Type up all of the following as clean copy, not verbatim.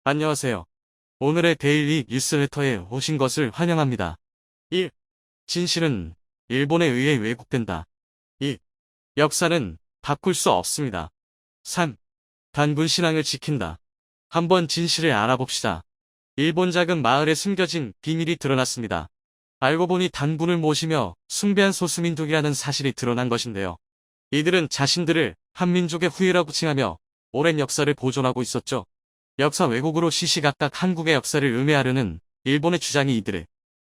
안녕하세요. 오늘의 데일리 뉴스레터에 오신 것을 환영합니다. 1. 진실은 일본에 의해 왜곡된다. 2. 역사는 바꿀 수 없습니다. 3. 단군 신앙을 지킨다. 한번 진실을 알아봅시다. 일본 작은 마을에 숨겨진 비밀이 드러났습니다. 알고 보니 단군을 모시며 숭배한 소수민족이라는 사실이 드러난 것인데요. 이들은 자신들을 한민족의 후예라고 칭하며 오랜 역사를 보존하고 있었죠. 역사 왜곡으로 시시각각 한국의 역사를 음해하려는 일본의 주장이 이들의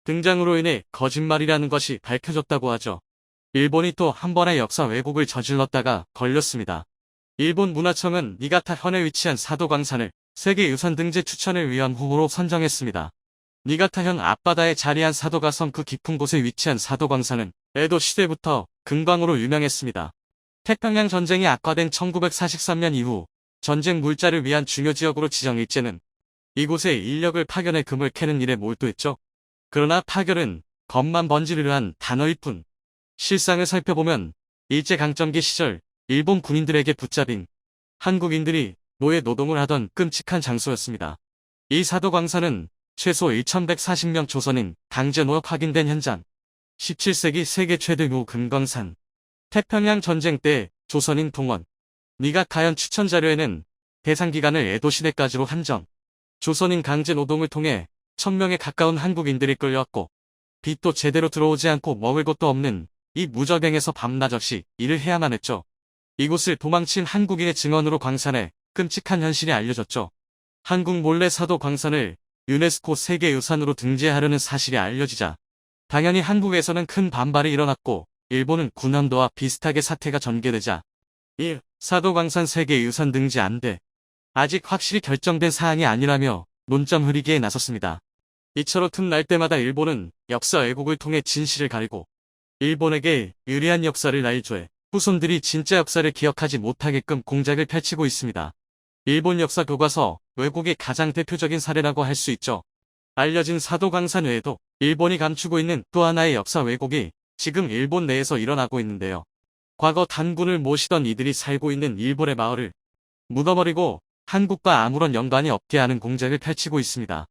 등장으로 인해 거짓말이라는 것이 밝혀졌다고 하죠. 일본이 또 한 번의 역사 왜곡을 저질렀다가 걸렸습니다. 일본 문화청은 니가타 현에 위치한 사도광산을 세계유산 등재 추천을 위한 후보로 선정했습니다. 니가타현 앞바다에 자리한 사도가 섬 그 깊은 곳에 위치한 사도광산은 에도 시대부터 금광으로 유명했습니다. 태평양 전쟁이 악화된 1943년 이후 전쟁 물자를 위한 중요 지역으로 지정 일제는 이곳에 인력을 파견해 금을 캐는 일에 몰두했죠. 그러나 파견은 겉만 번지르르 한 단어일 뿐. 실상을 살펴보면 일제강점기 시절 일본 군인들에게 붙잡힌 한국인들이 노예 노동을 하던 끔찍한 장소였습니다. 이 사도광산은 최소 1140명 조선인 강제 노역 확인된 현장. 17세기 세계 최대규모 금광산. 태평양 전쟁 때 조선인 동원. 니가타현 추천 자료에는 대상 기간을 에도 시대까지로 한정. 조선인 강제 노동을 통해 1000명에 가까운 한국인들이 끌려왔고 빚도 제대로 들어오지 않고 먹을 것도 없는 이 무적행에서 밤낮 없이 일을 해야만 했죠. 이곳을 도망친 한국인의 증언으로 광산의 끔찍한 현실이 알려졌죠. 한국 몰래 사도 광산을 유네스코 세계유산으로 등재하려는 사실이 알려지자 당연히 한국에서는 큰 반발이 일어났고 일본은 군함도와 비슷하게 사태가 전개되자 1. 사도광산 세계유산 등재 안 돼. 아직 확실히 결정된 사항이 아니라며 논점 흐리기에 나섰습니다. 이처럼 틈날 때마다 일본은 역사 왜곡을 통해 진실을 가리고 일본에게 유리한 역사를 날조해 후손들이 진짜 역사를 기억하지 못하게끔 공작을 펼치고 있습니다. 일본 역사 교과서 왜곡의 가장 대표적인 사례라고 할 수 있죠. 알려진 사도광산 외에도 일본이 감추고 있는 또 하나의 역사 왜곡이 지금 일본 내에서 일어나고 있는데요. 과거 단군을 모시던 이들이 살고 있는 일본의 마을을 묻어버리고 한국과 아무런 연관이 없게 하는 공작을 펼치고 있습니다.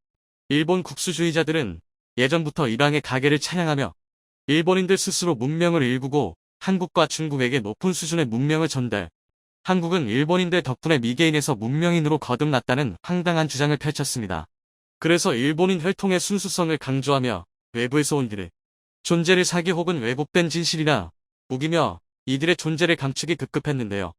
일본 국수주의자들은 예전부터 일왕의 가계를 찬양하며 일본인들 스스로 문명을 일구고 한국과 중국에게 높은 수준의 문명을 전달. 한국은 일본인들 덕분에 미개인에서 문명인으로 거듭났다는 황당한 주장을 펼쳤습니다. 그래서 일본인 혈통의 순수성을 강조하며 외부에서 온 이들의 존재를 사기 혹은 왜곡된 진실이나 우기며 이들의 존재를 감추기 급급했는데요.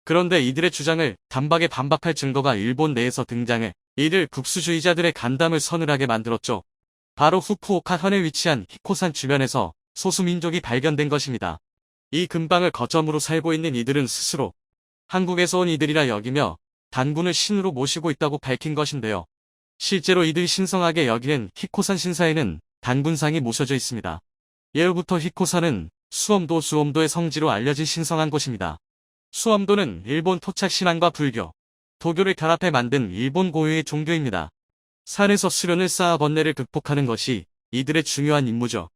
그런데 이들의 주장을 단박에 반박할 증거가 일본 내에서 등장해 이들 국수주의자들의 간담을 서늘하게 만들었죠. 바로 후쿠오카 현에 위치한 히코산 주변에서 소수민족이 발견된 것입니다. 이 근방을 거점으로 살고 있는 이들은 스스로 한국에서 온 이들이라 여기며 단군을 신으로 모시고 있다고 밝힌 것인데요. 실제로 이들이 신성하게 여기는 히코산 신사에는 단군상이 모셔져 있습니다. 예로부터 히코산은 수엄도의 성지로 알려진 신성한 곳입니다. 수엄도는 일본 토착 신앙과 불교, 도교를 결합해 만든 일본 고유의 종교입니다. 산에서 수련을 쌓아 번뇌를 극복하는 것이 이들의 중요한 임무죠.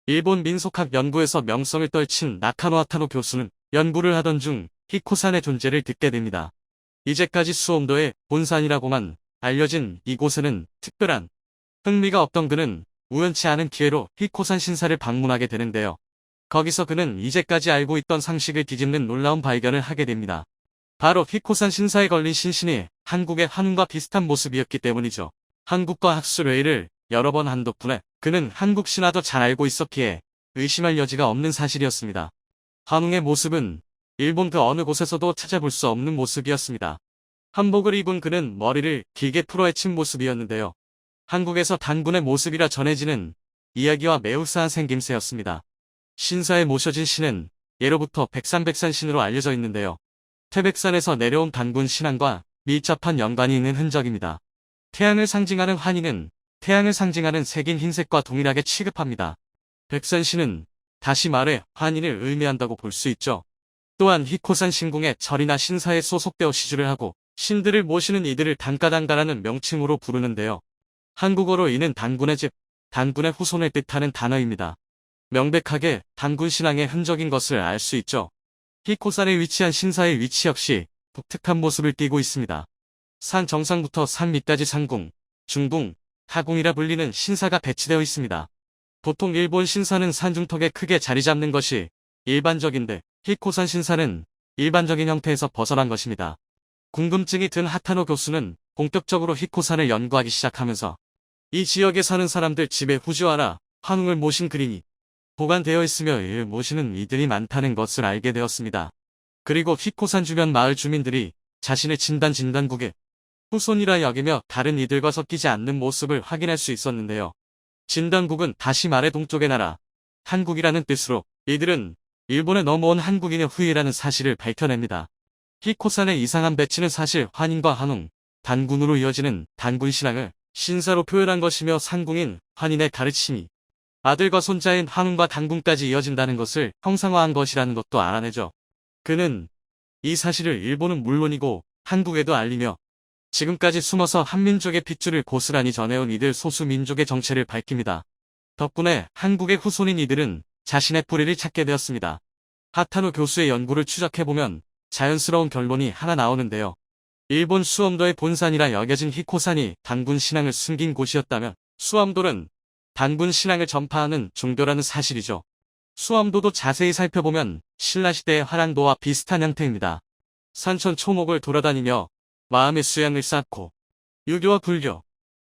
일본 민속학 연구에서 명성을 떨친 나카노 하타노 교수는 연구를 하던 중 히코산의 존재를 듣게 됩니다. 이제까지 수엄도의 본산이라고만 알려진 이곳에는 특별한 흥미가 없던 그는 우연치 않은 기회로 히코산 신사를 방문하게 되는데요. 거기서 그는 이제까지 알고 있던 상식을 뒤집는 놀라운 발견을 하게 됩니다. 바로 히코산 신사에 걸린 신신이 한국의 한웅과 비슷한 모습이었기 때문이죠. 한국과 학술회의를 여러 번 한 덕분에 그는 한국 신화도 잘 알고 있었기에 의심할 여지가 없는 사실이었습니다. 한웅의 모습은 일본 그 어느 곳에서도 찾아볼 수 없는 모습이었습니다. 한복을 입은 그는 머리를 길게 풀어헤친 모습이었는데요. 한국에서 단군의 모습이라 전해지는 이야기와 매우 우아한 생김새였습니다. 신사에 모셔진 신은 예로부터 백산백산 신으로 알려져 있는데요. 태백산에서 내려온 단군 신앙과 밀접한 연관이 있는 흔적입니다. 태양을 상징하는 환희는 태양을 상징하는 색인 흰색과 동일하게 취급합니다. 백산신은 다시 말해 환희를 의미한다고 볼 수 있죠. 또한 히코산 신궁의 절이나 신사에 소속되어 시주를 하고 신들을 모시는 이들을 단가단가라는 명칭으로 부르는데요. 한국어로 이는 단군의 집, 단군의 후손을 뜻하는 단어입니다. 명백하게 단군 신앙의 흔적인 것을 알 수 있죠. 히코산에 위치한 신사의 위치 역시 독특한 모습을 띠고 있습니다. 산 정상부터 산 밑까지 상궁, 중궁, 하궁이라 불리는 신사가 배치되어 있습니다. 보통 일본 신사는 산중턱에 크게 자리 잡는 것이 일반적인데 히코산 신사는 일반적인 형태에서 벗어난 것입니다. 궁금증이 든 하타노 교수는 본격적으로 히코산을 연구하기 시작하면서 이 지역에 사는 사람들 집에 후지와라 환웅을 모신 그림이 보관되어 있으며 이를 모시는 이들이 많다는 것을 알게 되었습니다. 그리고 히코산 주변 마을 주민들이 자신의 진단국의 후손이라 여기며 다른 이들과 섞이지 않는 모습을 확인할 수 있었는데요. 진단국은 다시 말해 동쪽의 나라, 한국이라는 뜻으로 이들은 일본에 넘어온 한국인의 후예라는 사실을 밝혀냅니다. 히코산의 이상한 배치는 사실 환인과 한웅, 단군으로 이어지는 단군 신앙을 신사로 표현한 것이며 상궁인 환인의 가르침이 아들과 손자인 한웅과 단군까지 이어진다는 것을 형상화한 것이라는 것도 알아내죠. 그는 이 사실을 일본은 물론이고 한국에도 알리며 지금까지 숨어서 한민족의 핏줄을 고스란히 전해온 이들 소수민족의 정체를 밝힙니다. 덕분에 한국의 후손인 이들은 자신의 뿌리를 찾게 되었습니다. 하타노 교수의 연구를 추적해보면 자연스러운 결론이 하나 나오는데요. 일본 수엄도의 본산이라 여겨진 히코산이 단군 신앙을 숨긴 곳이었다면 수엄도는 단군 신앙을 전파하는 종교라는 사실이죠. 수엄도도 자세히 살펴보면 신라시대의 화랑도와 비슷한 형태입니다. 산천 초목을 돌아다니며 마음의 수양을 쌓고 유교와 불교,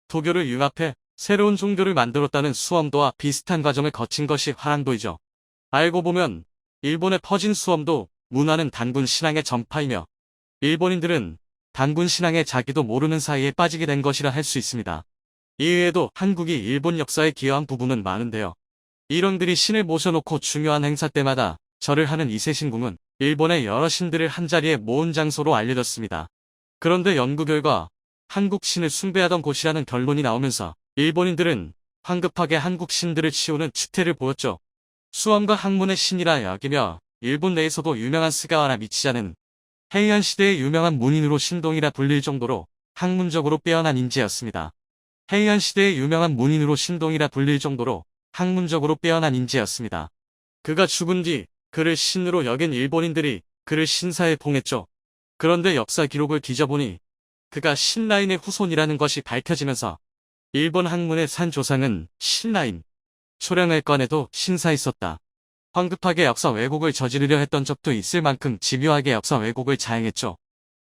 도교를 융합해 새로운 종교를 만들었다는 수엄도와 비슷한 과정을 거친 것이 화랑도이죠. 알고 보면 일본에 퍼진 수엄도 문화는 단군 신앙의 전파이며 일본인들은 단군 신앙에 자기도 모르는 사이에 빠지게 된 것이라 할 수 있습니다. 이외에도 한국이 일본 역사에 기여한 부분은 많은데요. 일원들이 신을 모셔놓고 중요한 행사 때마다 절을 하는 이세신궁은 일본의 여러 신들을 한자리에 모은 장소로 알려졌습니다. 그런데 연구 결과 한국 신을 숭배하던 곳이라는 결론이 나오면서 일본인들은 황급하게 한국 신들을 치우는 추태를 보였죠. 수엄과 학문의 신이라 여기며 일본 내에서도 유명한 스가와라 미치자는 헤이안 시대의 유명한 문인으로 신동이라 불릴 정도로 학문적으로 빼어난 인재였습니다. 헤이안 시대의 유명한 문인으로 신동이라 불릴 정도로 학문적으로 빼어난 인재였습니다. 그가 죽은 뒤 그를 신으로 여긴 일본인들이 그를 신사에 봉했죠. 그런데 역사 기록을 뒤져보니 그가 신라인의 후손이라는 것이 밝혀지면서 일본 학문의 산 조상은 신라인, 초량을 꺼내도 신사 있었다. 황급하게 역사 왜곡을 저지르려 했던 적도 있을 만큼 집요하게 역사 왜곡을 자행했죠.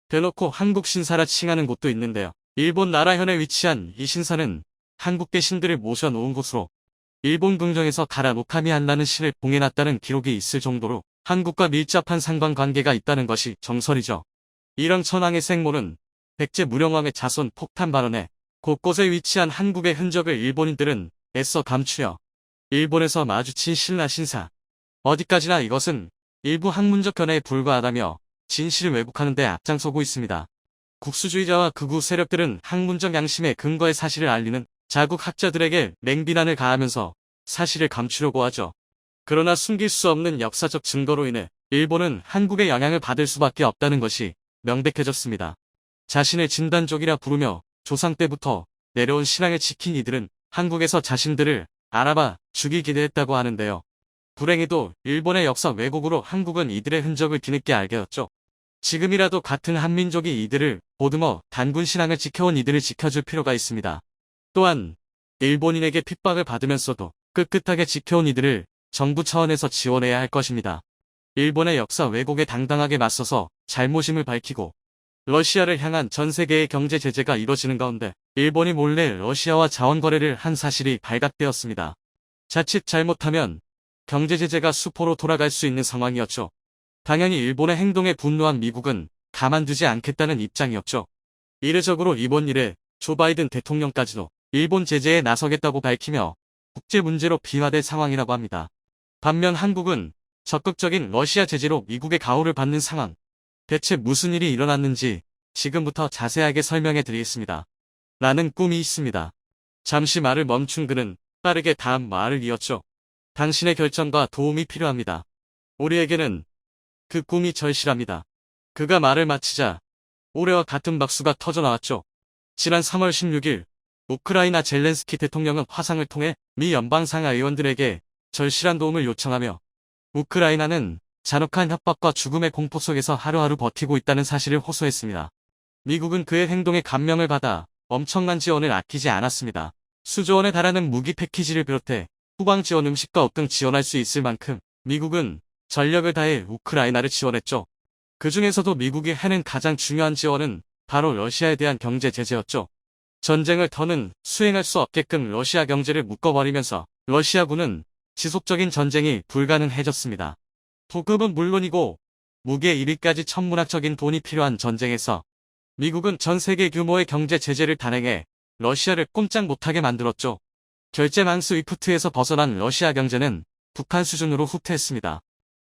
대놓고 한국 신사라 칭하는 곳도 있는데요. 일본 나라현에 위치한 이 신사는 한국계 신들을 모셔놓은 곳으로 일본 궁정에서 가라 노카미 한라는 신을 봉해놨다는 기록이 있을 정도로 한국과 밀접한 상관관계가 있다는 것이 정설이죠. 이런 천황의 생모는 백제 무령왕의 자손 폭탄 발언에 곳곳에 위치한 한국의 흔적을 일본인들은 애써 감추려 일본에서 마주친 신라 신사. 어디까지나 이것은 일부 학문적 견해에 불과하다며 진실을 왜곡하는 데 앞장서고 있습니다. 국수주의자와 극우 세력들은 학문적 양심의 근거의 사실을 알리는 자국 학자들에게 맹비난을 가하면서 사실을 감추려고 하죠. 그러나 숨길 수 없는 역사적 증거로 인해 일본은 한국의 영향을 받을 수밖에 없다는 것이 명백해졌습니다. 자신의 진단족이라 부르며 조상 때부터 내려온 신앙을 지킨 이들은 한국에서 자신들을 알아봐 주기 기대했다고 하는데요. 불행히도 일본의 역사 왜곡으로 한국은 이들의 흔적을 뒤늦게 알게 되었죠. 지금이라도 같은 한민족이 이들을 보듬어 단군 신앙을 지켜온 이들을 지켜줄 필요가 있습니다. 또한 일본인에게 핍박을 받으면서도 꿋꿋하게 지켜온 이들을 정부 차원에서 지원해야 할 것입니다. 일본의 역사 왜곡에 당당하게 맞서서 잘못임을 밝히고 러시아를 향한 전 세계의 경제 제재가 이뤄지는 가운데 일본이 몰래 러시아와 자원 거래를 한 사실이 발각되었습니다. 자칫 잘못하면 경제 제재가 수포로 돌아갈 수 있는 상황이었죠. 당연히 일본의 행동에 분노한 미국은 가만두지 않겠다는 입장이었죠. 이례적으로 이번 일에 조 바이든 대통령까지도 일본 제재에 나서겠다고 밝히며 국제 문제로 비화될 상황이라고 합니다. 반면 한국은 적극적인 러시아 제재로 미국의 가호를 받는 상황. 대체 무슨 일이 일어났는지 지금부터 자세하게 설명해 드리겠습니다. 라는 꿈이 있습니다. 잠시 말을 멈춘 그는 빠르게 다음 말을 이었죠. 당신의 결정과 도움이 필요합니다. 우리에게는 그 꿈이 절실합니다. 그가 말을 마치자 올해와 같은 박수가 터져나왔죠. 지난 3월 16일 우크라이나 젤렌스키 대통령은 화상을 통해 미 연방상하 의원들에게 절실한 도움을 요청하며 우크라이나는 잔혹한 협박과 죽음의 공포 속에서 하루하루 버티고 있다는 사실을 호소했습니다. 미국은 그의 행동에 감명을 받아 엄청난 지원을 아끼지 않았습니다. 수조 원에 달하는 무기 패키지를 비롯해 후방 지원 음식과 옷 등 지원할 수 있을 만큼 미국은 전력을 다해 우크라이나를 지원했죠. 그 중에서도 미국이 해낸 가장 중요한 지원은 바로 러시아에 대한 경제 제재였죠. 전쟁을 더는 수행할 수 없게끔 러시아 경제를 묶어버리면서 러시아군은 지속적인 전쟁이 불가능해졌습니다. 보급은 물론이고 무기에 이르기까지 천문학적인 돈이 필요한 전쟁에서 미국은 전 세계 규모의 경제 제재를 단행해 러시아를 꼼짝 못하게 만들었죠. 결제망스 위프트에서 벗어난 러시아 경제는 북한 수준으로 후퇴했습니다.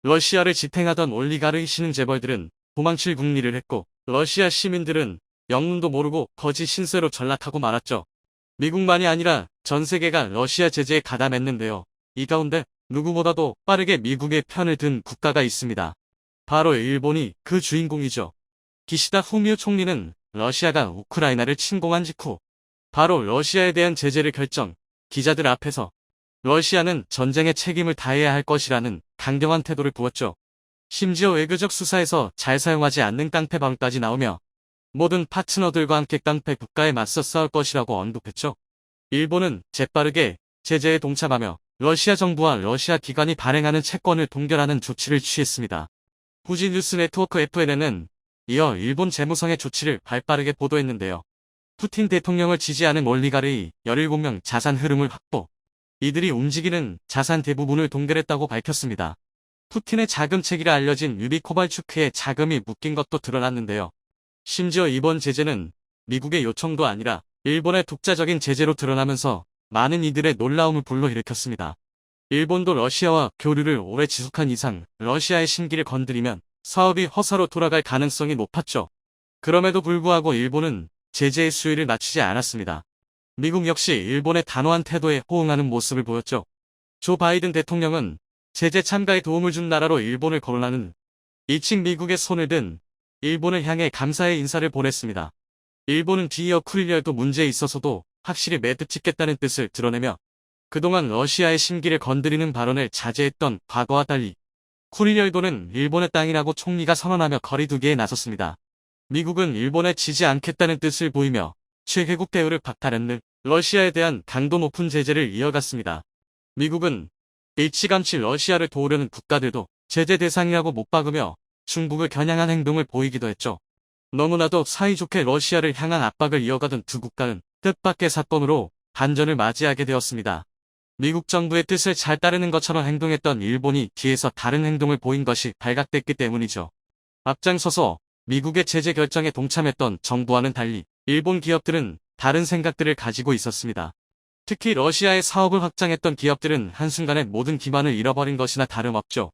러시아를 지탱하던 올리가르 신흥 재벌들은 도망칠 궁리를 했고 러시아 시민들은 영문도 모르고 거지 신세로 전락하고 말았죠. 미국만이 아니라 전 세계가 러시아 제재에 가담했는데요. 이 가운데 누구보다도 빠르게 미국의 편을 든 국가가 있습니다. 바로 일본이 그 주인공이죠. 기시다 후미오 총리는 러시아가 우크라이나를 침공한 직후 바로 러시아에 대한 제재를 결정, 기자들 앞에서 러시아는 전쟁의 책임을 다해야 할 것이라는 강경한 태도를 보였죠. 심지어 외교적 수사에서 잘 사용하지 않는 깡패 방까지 나오며 모든 파트너들과 함께 깡패 국가에 맞서 싸울 것이라고 언급했죠. 일본은 재빠르게 제재에 동참하며 러시아 정부와 러시아 기관이 발행하는 채권을 동결하는 조치를 취했습니다. 후지 뉴스 네트워크 FNN은 이어 일본 재무성의 조치를 발빠르게 보도했는데요. 푸틴 대통령을 지지하는 올리가르의 17명 자산 흐름을 확보. 이들이 움직이는 자산 대부분을 동결했다고 밝혔습니다. 푸틴의 자금체계가 알려진 유리 코발추크의 자금이 묶인 것도 드러났는데요. 심지어 이번 제재는 미국의 요청도 아니라 일본의 독자적인 제재로 드러나면서 많은 이들의 놀라움을 불러일으켰습니다. 일본도 러시아와 교류를 오래 지속한 이상 러시아의 심기를 건드리면 사업이 허사로 돌아갈 가능성이 높았죠. 그럼에도 불구하고 일본은 제재의 수위를 낮추지 않았습니다. 미국 역시 일본의 단호한 태도에 호응하는 모습을 보였죠. 조 바이든 대통령은 제재 참가에 도움을 준 나라로 일본을 거론하는 이칭 미국의 손을 든 일본을 향해 감사의 인사를 보냈습니다. 일본은 뒤이어 쿠릴열도 문제에 있어서도 확실히 매듭 짓겠다는 뜻을 드러내며 그동안 러시아의 심기를 건드리는 발언을 자제했던 과거와 달리 쿠릴열도는 일본의 땅이라고 총리가 선언하며 거리두기에 나섰습니다. 미국은 일본에 지지 않겠다는 뜻을 보이며 최혜국 대우를 박탈했는 러시아에 대한 강도 높은 제재를 이어갔습니다. 미국은 일찌감치 러시아를 도우려는 국가들도 제재 대상이라고 못 박으며 중국을 겨냥한 행동을 보이기도 했죠. 너무나도 사이좋게 러시아를 향한 압박을 이어가던 두 국가는 뜻밖의 사건으로 반전을 맞이하게 되었습니다. 미국 정부의 뜻을 잘 따르는 것처럼 행동했던 일본이 뒤에서 다른 행동을 보인 것이 발각됐기 때문이죠. 앞장서서 미국의 제재 결정에 동참했던 정부와는 달리 일본 기업들은 다른 생각들을 가지고 있었습니다. 특히 러시아의 사업을 확장했던 기업들은 한순간에 모든 기반을 잃어버린 것이나 다름없죠.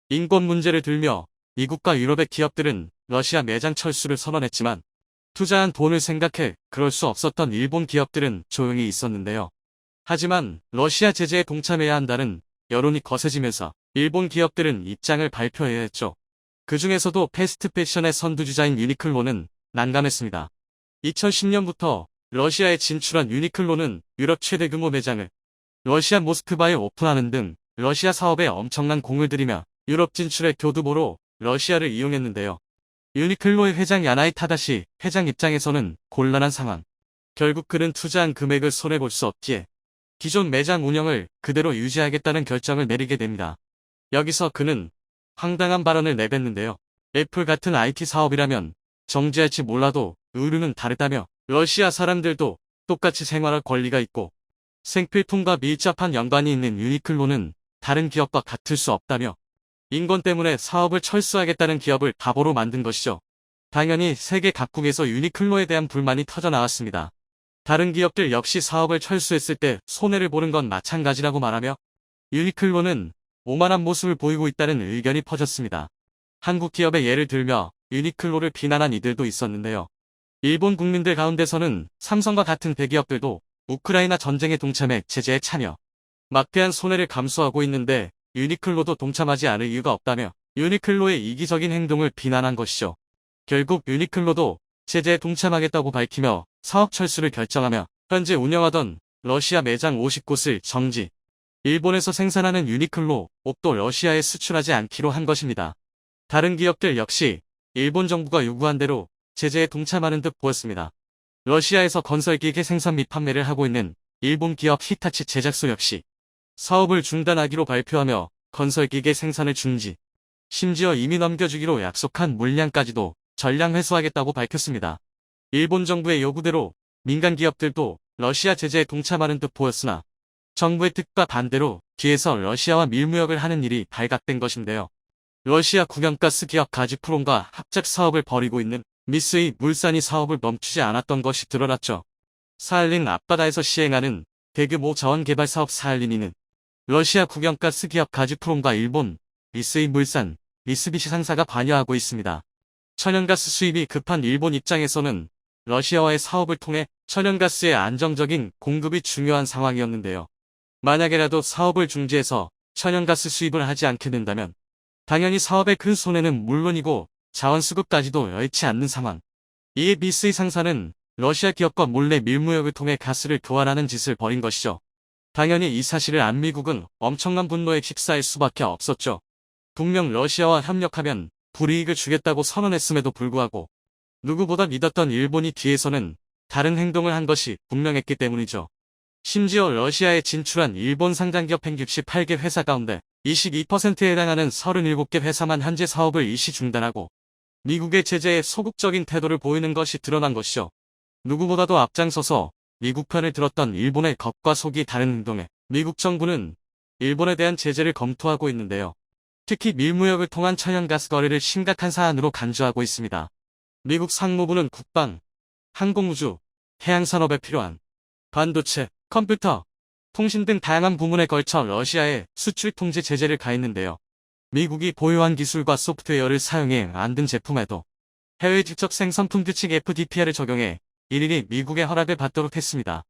인권 문제를 들며 미국과 유럽의 기업들은 러시아 매장 철수를 선언했지만 투자한 돈을 생각해 그럴 수 없었던 일본 기업들은 조용히 있었는데요. 하지만 러시아 제재에 동참해야 한다는 여론이 거세지면서 일본 기업들은 입장을 발표해야 했죠. 그 중에서도 패스트 패션의 선두주자인 유니클로는 난감했습니다. 2010년부터 러시아에 진출한 유니클로는 유럽 최대 규모 매장을 러시아 모스크바에 오픈하는 등 러시아 사업에 엄청난 공을 들이며 유럽 진출의 교두보로 러시아를 이용했는데요. 유니클로의 회장 야나이 타다시 회장 입장에서는 곤란한 상황. 결국 그는 투자한 금액을 손해볼 수 없기에 기존 매장 운영을 그대로 유지하겠다는 결정을 내리게 됩니다. 여기서 그는 황당한 발언을 내뱉는데요. 애플 같은 IT 사업이라면 정지할지 몰라도 의류는 다르다며 러시아 사람들도 똑같이 생활할 권리가 있고 생필품과 밀접한 연관이 있는 유니클로는 다른 기업과 같을 수 없다며 인권 때문에 사업을 철수하겠다는 기업을 바보로 만든 것이죠. 당연히 세계 각국에서 유니클로에 대한 불만이 터져 나왔습니다. 다른 기업들 역시 사업을 철수했을 때 손해를 보는 건 마찬가지라고 말하며 유니클로는 오만한 모습을 보이고 있다는 의견이 퍼졌습니다. 한국 기업의 예를 들며 유니클로를 비난한 이들도 있었는데요. 일본 국민들 가운데서는 삼성과 같은 대기업들도 우크라이나 전쟁에 동참해 제재에 참여, 막대한 손해를 감수하고 있는데 유니클로도 동참하지 않을 이유가 없다며 유니클로의 이기적인 행동을 비난한 것이죠. 결국 유니클로도 제재에 동참하겠다고 밝히며 사업 철수를 결정하며 현재 운영하던 러시아 매장 50곳을 정지. 일본에서 생산하는 유니클로 옷도 러시아에 수출하지 않기로 한 것입니다. 다른 기업들 역시 일본 정부가 요구한 대로 제재에 동참하는 듯 보였습니다. 러시아에서 건설기계 생산 및 판매를 하고 있는 일본 기업 히타치 제작소 역시 사업을 중단하기로 발표하며 건설기계 생산을 중지, 심지어 이미 넘겨주기로 약속한 물량까지도 전량 회수하겠다고 밝혔습니다. 일본 정부의 요구대로 민간 기업들도 러시아 제재에 동참하는 듯 보였으나 정부의 뜻과 반대로 뒤에서 러시아와 밀무역을 하는 일이 발각된 것인데요. 러시아 국영가스 기업 가즈프롬과 합작 사업을 벌이고 있는 미쓰이 물산이 사업을 멈추지 않았던 것이 드러났죠. 사할린 앞바다에서 시행하는 대규모 자원 개발 사업 사할린이는 러시아 국영가스 기업 가즈프롬과 일본 미쓰이 물산, 미쓰비시 상사가 관여하고 있습니다. 천연가스 수입이 급한 일본 입장에서는 러시아와의 사업을 통해 천연가스의 안정적인 공급이 중요한 상황이었는데요. 만약에라도 사업을 중지해서 천연가스 수입을 하지 않게 된다면 당연히 사업의 큰 손해는 물론이고 자원 수급까지도 여의치 않는 상황. 이에 미쓰이 상사는 러시아 기업과 몰래 밀무역을 통해 가스를 교환하는 짓을 벌인 것이죠. 당연히 이 사실을 안 미국은 엄청난 분노에 휩싸일 수밖에 없었죠. 분명 러시아와 협력하면 불이익을 주겠다고 선언했음에도 불구하고 누구보다 믿었던 일본이 뒤에서는 다른 행동을 한 것이 분명했기 때문이죠. 심지어 러시아에 진출한 일본 상장기업 168개 회사 가운데 22%에 해당하는 37개 회사만 현재 사업을 일시 중단하고 미국의 제재에 소극적인 태도를 보이는 것이 드러난 것이죠. 누구보다도 앞장서서 미국 편을 들었던 일본의 겉과 속이 다른 행동에 미국 정부는 일본에 대한 제재를 검토하고 있는데요. 특히 밀무역을 통한 천연가스 거래를 심각한 사안으로 간주하고 있습니다. 미국 상무부는 국방, 항공우주, 해양산업에 필요한 반도체, 컴퓨터, 통신 등 다양한 부문에 걸쳐 러시아에 수출 통제 제재를 가했는데요. 미국이 보유한 기술과 소프트웨어를 사용해 만든 제품에도 해외 직접 생산품 규칙 FDPR을 적용해 일일이 미국의 허락을 받도록 했습니다.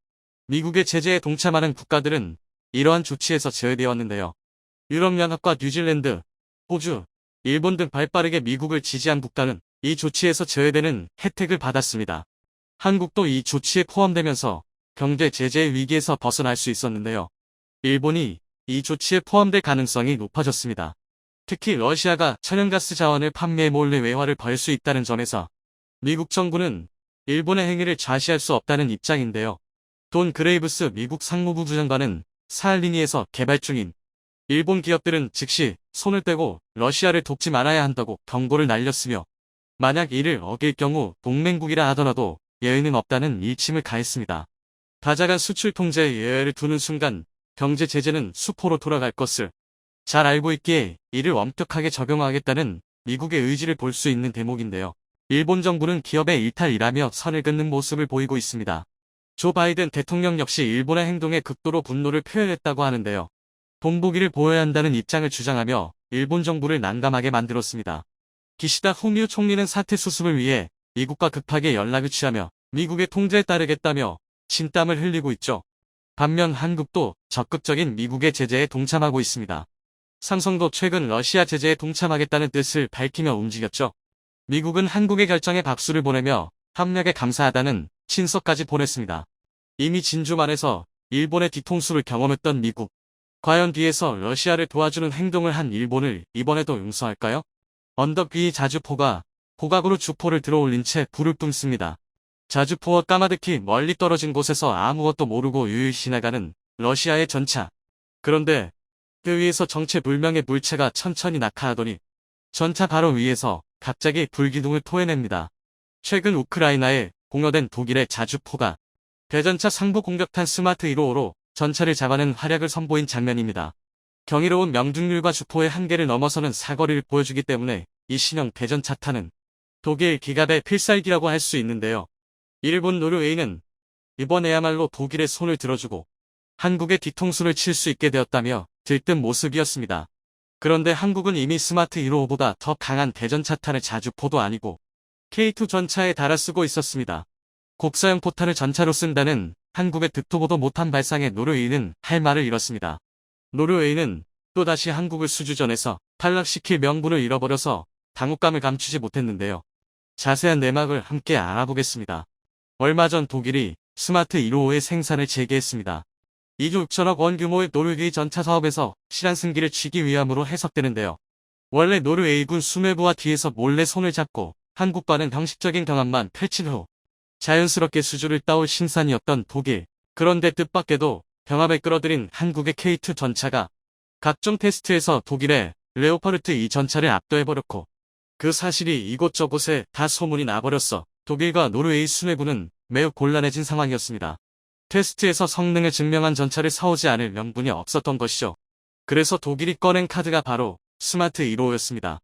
미국의 제재에 동참하는 국가들은 이러한 조치에서 제외되었는데요. 유럽연합과 뉴질랜드, 호주, 일본 등 발빠르게 미국을 지지한 국가는 이 조치에서 제외되는 혜택을 받았습니다. 한국도 이 조치에 포함되면서 경제 제재의 위기에서 벗어날 수 있었는데요. 일본이 이 조치에 포함될 가능성이 높아졌습니다. 특히 러시아가 천연가스 자원을 판매해 몰래 외화를 벌 수 있다는 점에서 미국 정부는 일본의 행위를 좌시할 수 없다는 입장인데요. 돈 그레이브스 미국 상무부 부장관은 사할리니에서 개발 중인 일본 기업들은 즉시 손을 떼고 러시아를 돕지 말아야 한다고 경고를 날렸으며 만약 이를 어길 경우 동맹국이라 하더라도 예외는 없다는 일침을 가했습니다. 다자간 수출 통제에 예외를 두는 순간 경제 제재는 수포로 돌아갈 것을 잘 알고 있기에 이를 엄격하게 적용하겠다는 미국의 의지를 볼 수 있는 대목인데요. 일본 정부는 기업의 일탈이라며 선을 긋는 모습을 보이고 있습니다. 조 바이든 대통령 역시 일본의 행동에 극도로 분노를 표현했다고 하는데요. 본보기를 보여야 한다는 입장을 주장하며 일본 정부를 난감하게 만들었습니다. 기시다 후미오 총리는 사태 수습을 위해 미국과 급하게 연락을 취하며 미국의 통제에 따르겠다며 진땀을 흘리고 있죠. 반면 한국도 적극적인 미국의 제재에 동참하고 있습니다. 삼성도 최근 러시아 제재에 동참하겠다는 뜻을 밝히며 움직였죠. 미국은 한국의 결정에 박수를 보내며 협력에 감사하다는 친서까지 보냈습니다. 이미 진주만에서 일본의 뒤통수를 경험했던 미국. 과연 뒤에서 러시아를 도와주는 행동을 한 일본을 이번에도 용서할까요? 언덕 위 자주포가 고각으로 주포를 들어올린 채 불을 뿜습니다. 자주포와 까마득히 멀리 떨어진 곳에서 아무것도 모르고 유유히 지나가는 러시아의 전차. 그런데 그 위에서 정체불명의 물체가 천천히 낙하하더니 전차 바로 위에서 갑자기 불기둥을 토해냅니다. 최근 우크라이나에 공여된 독일의 자주포가 대전차 상부 공격탄 스마트 155로 전차를 잡아낸 활약을 선보인 장면입니다. 경이로운 명중률과 주포의 한계를 넘어서는 사거리를 보여주기 때문에 이 신형 대전차탄은 독일 기갑의 필살기라고 할 수 있는데요. 일본 노르웨이는 이번에야말로 독일의 손을 들어주고 한국의 뒤통수를 칠 수 있게 되었다며 들뜬 모습이었습니다. 그런데 한국은 이미 스마트 155보다 더 강한 대전차탄을 자주포도 아니고 K2 전차에 달아쓰고 있었습니다. 곡사형 포탄을 전차로 쓴다는 한국의 듣도 보도 못한 발상에 노르웨이는 할 말을 잃었습니다. 노르웨이는 또다시 한국을 수주전에서 탈락시킬 명분을 잃어버려서 당혹감을 감추지 못했는데요. 자세한 내막을 함께 알아보겠습니다. 얼마 전 독일이 스마트 155의 생산을 재개했습니다. 2조 6천억 원 규모의 노르웨이 전차 사업에서 실한 승기를 취기 위함으로 해석되는데요. 원래 노르웨이군 수뇌부와 뒤에서 몰래 손을 잡고 한국과는 형식적인 경합만 펼친 후 자연스럽게 수주를 따올 신산이었던 독일. 그런데 뜻밖에도 경합에 끌어들인 한국의 K2 전차가 각종 테스트에서 독일의 레오파르트 2 전차를 압도해버렸고 그 사실이 이곳저곳에 다 소문이 나버렸어 독일과 노르웨이 수뇌부는 매우 곤란해진 상황이었습니다. 테스트에서 성능을 증명한 전차를 사오지 않을 명분이 없었던 것이죠. 그래서 독일이 꺼낸 카드가 바로 스마트 155였습니다.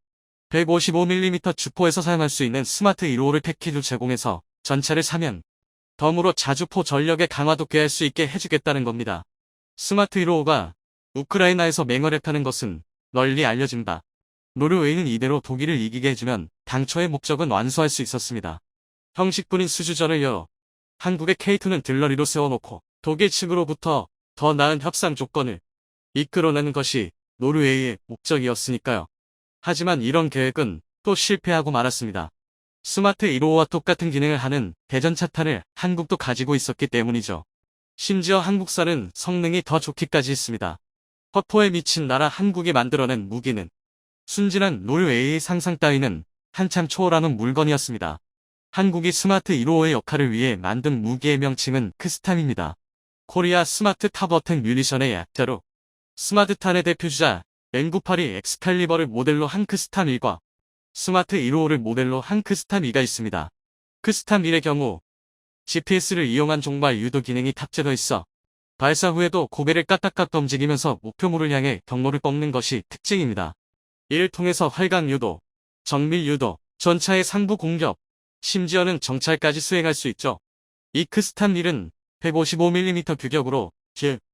155mm 주포에서 사용할 수 있는 스마트 155를 패키지로 제공해서 전차를 사면 덤으로 자주포 전력의 강화도 꾀할 수 있게 해주겠다는 겁니다. 스마트 155가 우크라이나에서 맹활약하는 것은 널리 알려진 바. 노르웨이는 이대로 독일을 이기게 해주면 당초의 목적은 완수할 수 있었습니다. 형식뿐인 수주전을 열어 한국의 K2는 들러리로 세워놓고 독일 측으로부터 더 나은 협상 조건을 이끌어내는 것이 노르웨이의 목적이었으니까요. 하지만 이런 계획은 또 실패하고 말았습니다. 스마트 155와 똑같은 기능을 하는 대전차탄을 한국도 가지고 있었기 때문이죠. 심지어 한국산은 성능이 더 좋기까지 했습니다. 허포에 미친 나라 한국이 만들어낸 무기는 순진한 노르웨이의 상상 따위는 한참 초월하는 물건이었습니다. 한국이 스마트 155의 역할을 위해 만든 무기의 명칭은 크스탐입니다. 코리아 스마트 타버텍 뮤니션의 약자로 스마트탄의 대표주자 N982 엑스칼리버를 모델로 한 크스탐 1과 스마트 155를 모델로 한 크스탐 2가 있습니다. 크스탐 1의 경우 GPS를 이용한 종발 유도 기능이 탑재되어 있어 발사 후에도 고개를 까딱까딱 움직이면서 목표물을 향해 경로를 꺾는 것이 특징입니다. 이를 통해서 활강 유도, 정밀 유도, 전차의 상부 공격, 심지어는 정찰까지 수행할 수 있죠. 이 크스탐 1은 155mm 규격으로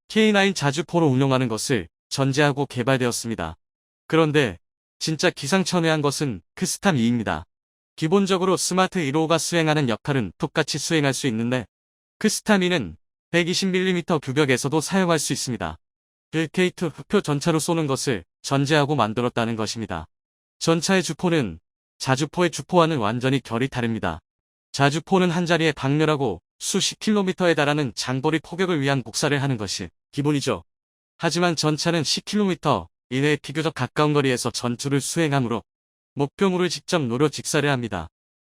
K9 자주포로 운용하는 것을 전제하고 개발되었습니다. 그런데 진짜 기상천외한 것은 크스탐 2입니다. 기본적으로 스마트 155가 수행하는 역할은 똑같이 수행할 수 있는데 크스탐 2는 120mm 규격에서도 사용할 수 있습니다. K2 흑표 전차로 쏘는 것을 전제하고 만들었다는 것입니다. 전차의 주포는 자주포의 주포와는 완전히 결이 다릅니다. 자주포는 한자리에 박멸하고 수십 킬로미터에 달하는 장거리 포격을 위한 곡사를 하는 것이 기본이죠. 하지만 전차는 10km 이내에 비교적 가까운 거리에서 전투를 수행하므로 목표물을 직접 노려 직사를 합니다.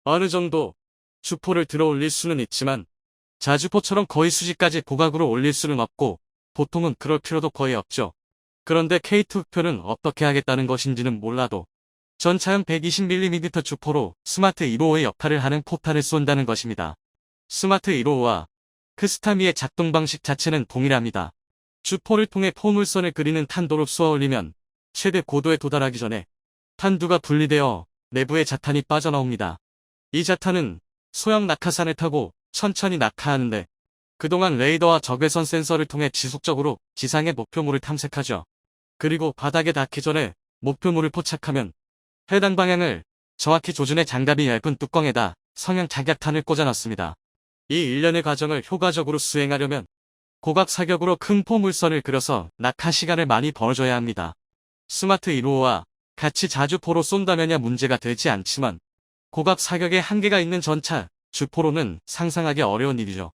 어느 정도 주포를 들어 올릴 수는 있지만 자주포처럼 거의 수직까지 고각으로 올릴 수는 없고 보통은 그럴 필요도 거의 없죠. 그런데 K2표는 어떻게 하겠다는 것인지는 몰라도 전차형 120mm 주포로 스마트 155의 역할을 하는 포탄을 쏜다는 것입니다. 스마트 155와 크스탐2의 작동 방식 자체는 동일합니다. 주포를 통해 포물선을 그리는 탄도로 쏘아 올리면 최대 고도에 도달하기 전에 탄두가 분리되어 내부의 자탄이 빠져나옵니다. 이 자탄은 소형 낙하산을 타고 천천히 낙하하는데 그동안 레이더와 적외선 센서를 통해 지속적으로 지상의 목표물을 탐색하죠. 그리고 바닥에 닿기 전에 목표물을 포착하면 해당 방향을 정확히 조준해 장갑이 얇은 뚜껑에다 성형 작약탄을 꽂아놨습니다. 이 일련의 과정을 효과적으로 수행하려면 고각 사격으로 큰 포물선을 그려서 낙하 시간을 많이 벌어줘야 합니다. 스마트 155와 같이 자주포로 쏜다면야 문제가 되지 않지만 고각 사격에 한계가 있는 전차, 주포로는 상상하기 어려운 일이죠.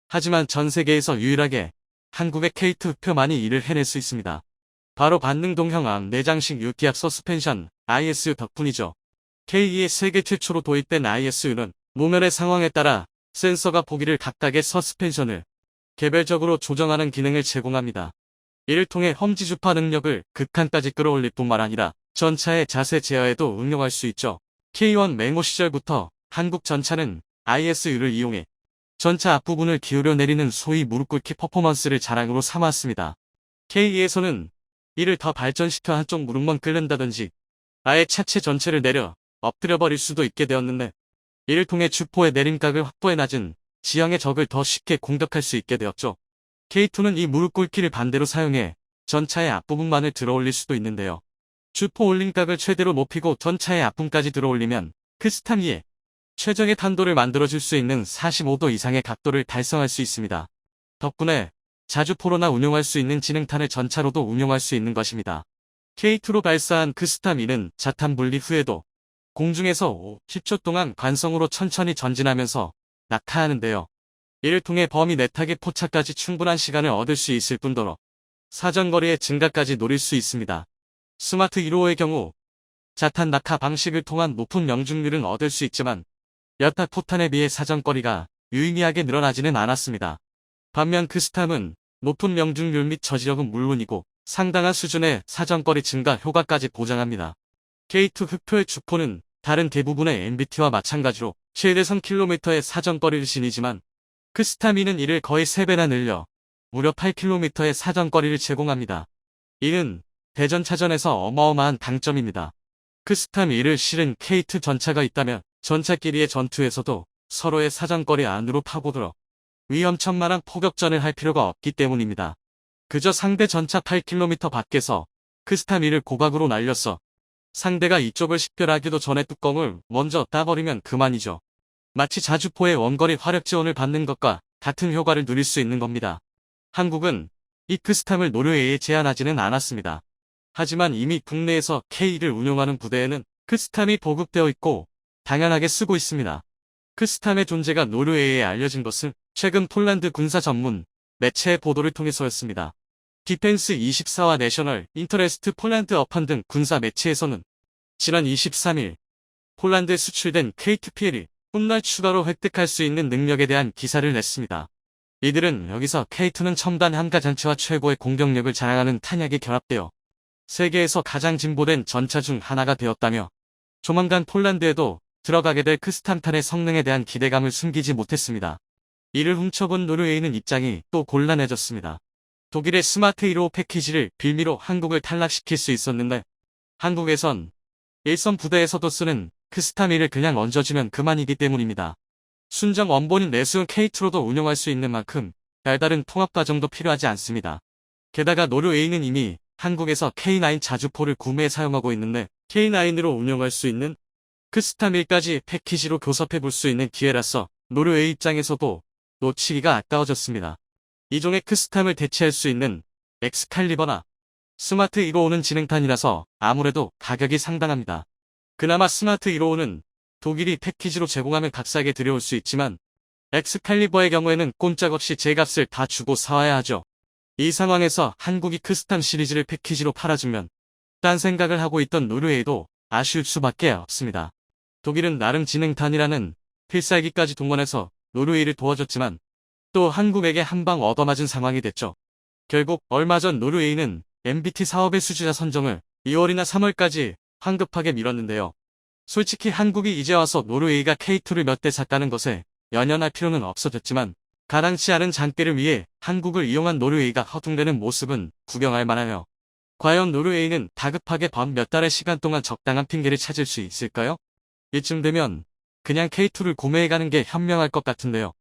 하지만 전 세계에서 유일하게 한국의 K2 표만이 이를 해낼 수 있습니다. 바로 반능동형 내장식 유기압 서스펜션 ISU 덕분이죠. K2의 세계 최초로 도입된 ISU는 무면의 상황에 따라 센서가 보기를 각각의 서스펜션을 개별적으로 조정하는 기능을 제공합니다. 이를 통해 험지주파 능력을 극한까지 끌어올릴 뿐만 아니라 전차의 자세 제어에도 응용할 수 있죠. K1 맹호 시절부터 한국 전차는 ISU를 이용해 전차 앞부분을 기울여 내리는 소위 무릎 꿇기 퍼포먼스를 자랑으로 삼았습니다. K2에서는 이를 더 발전시켜 한쪽 무릎만 끓는다든지 아예 차체 전체를 내려 엎드려 버릴 수도 있게 되었는데 이를 통해 주포의 내림각을 확보해 낮은 지형의 적을 더 쉽게 공격할 수 있게 되었죠. K2는 이 무릎 꿇기를 반대로 사용해 전차의 앞부분만을 들어올릴 수도 있는데요. 주포 올림각을 최대로 높이고 전차의 앞부분까지 들어올리면 크스탐2의 최적의 탄도를 만들어줄 수 있는 45도 이상의 각도를 달성할 수 있습니다. 덕분에 자주포로나 운용할 수 있는 지능탄을 전차로도 운용할 수 있는 것입니다. K2로 발사한 크스탐2는 자탄 분리 후에도 공중에서 5, 10초 동안 관성으로 천천히 전진하면서 낙하하는데요. 이를 통해 범위 내탁의 포착까지 충분한 시간을 얻을 수 있을 뿐더러 사정거리의 증가까지 노릴 수 있습니다. 스마트 155의 경우 자탄 낙하 방식을 통한 높은 명중률은 얻을 수 있지만 여타 포탄에 비해 사정거리가 유의미하게 늘어나지는 않았습니다. 반면 크스탐은 높은 명중률 및 저지력은 물론이고 상당한 수준의 사정거리 증가 효과까지 보장합니다. K2 흑표의 주포는 다른 대부분의 MBT와 마찬가지로 최대선 킬로미터의 사정거리를 지니지만 크스탐2는 이를 거의 3배나 늘려 무려 8km의 사정거리를 제공합니다. 이는 대전차전에서 어마어마한 강점입니다. 크스탐2를 실은 K2 전차가 있다면 전차끼리의 전투에서도 서로의 사정거리 안으로 파고들어 위험천만한 포격전을 할 필요가 없기 때문입니다. 그저 상대 전차 8km 밖에서 크스탐2를 고각으로 날렸어 상대가 이쪽을 식별하기도 전에 뚜껑을 먼저 따버리면 그만이죠. 마치 자주포의 원거리 화력 지원을 받는 것과 같은 효과를 누릴 수 있는 겁니다. 한국은 이 크스탐을 노르웨이에 제한하지는 않았습니다. 하지만 이미 국내에서 K를 운용하는 부대에는 크스탐이 보급되어 있고 당연하게 쓰고 있습니다. 크스탐의 존재가 노르웨이에 알려진 것은 최근 폴란드 군사 전문 매체의 보도를 통해서였습니다. 디펜스 24와 내셔널 인터레스트 폴란드 어판 등 군사 매체에서는 지난 23일 폴란드에 수출된 K2PL이 훗날 추가로 획득할 수 있는 능력에 대한 기사를 냈습니다. 이들은 여기서 K2는 첨단 함가장치와 최고의 공격력을 자랑하는 탄약이 결합되어 세계에서 가장 진보된 전차 중 하나가 되었다며 조만간 폴란드에도 들어가게 될 크스탐탄의 성능에 대한 기대감을 숨기지 못했습니다. 이를 훔쳐본 노르웨이는 입장이 또 곤란해졌습니다. 독일의 스마트 1호 패키지를 빌미로 한국을 탈락시킬 수 있었는데 한국에선 일선 부대에서도 쓰는 크스탐1을 그냥 얹어주면 그만이기 때문입니다. 순정 원본인 내수용 K2로도 운용할 수 있는 만큼 별다른 통합 과정도 필요하지 않습니다. 게다가 노르웨이는 이미 한국에서 K9 자주포를 구매해 사용하고 있는데 K9으로 운용할 수 있는 크스탐1까지 패키지로 교섭해 볼 수 있는 기회라서 노르웨이 입장에서도 놓치기가 아까워졌습니다. 이종의 크스탐을 대체할 수 있는 엑스칼리버나 스마트 155는 지능탄이라서 아무래도 가격이 상당합니다. 그나마 스마트 155는 독일이 패키지로 제공하면 값싸게 들여올 수 있지만 엑스칼리버의 경우에는 꼼짝없이 제값을 다 주고 사와야 하죠. 이 상황에서 한국이 크스탐 시리즈를 패키지로 팔아주면 딴 생각을 하고 있던 노르웨이도 아쉬울 수밖에 없습니다. 독일은 나름 지능탄이라는 필살기까지 동원해서 노르웨이를 도와줬지만 또 한국에게 한 방 얻어맞은 상황이 됐죠. 결국 얼마 전 노르웨이는 MBT 사업의 수주자 선정을 2월이나 3월까지 황급하게 미뤘는데요. 솔직히 한국이 이제 와서 노르웨이가 K2를 몇 대 샀다는 것에 연연할 필요는 없어졌지만 가당치 않은 장대를 위해 한국을 이용한 노르웨이가 허둥대는 모습은 구경할 만하며 과연 노르웨이는 다급하게 밤 몇 달의 시간 동안 적당한 핑계를 찾을 수 있을까요? 이쯤 되면 그냥 K2를 구매해가는 게 현명할 것 같은데요.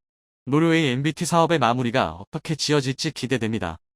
노르웨이 MBT 사업의 마무리가 어떻게 지어질지 기대됩니다.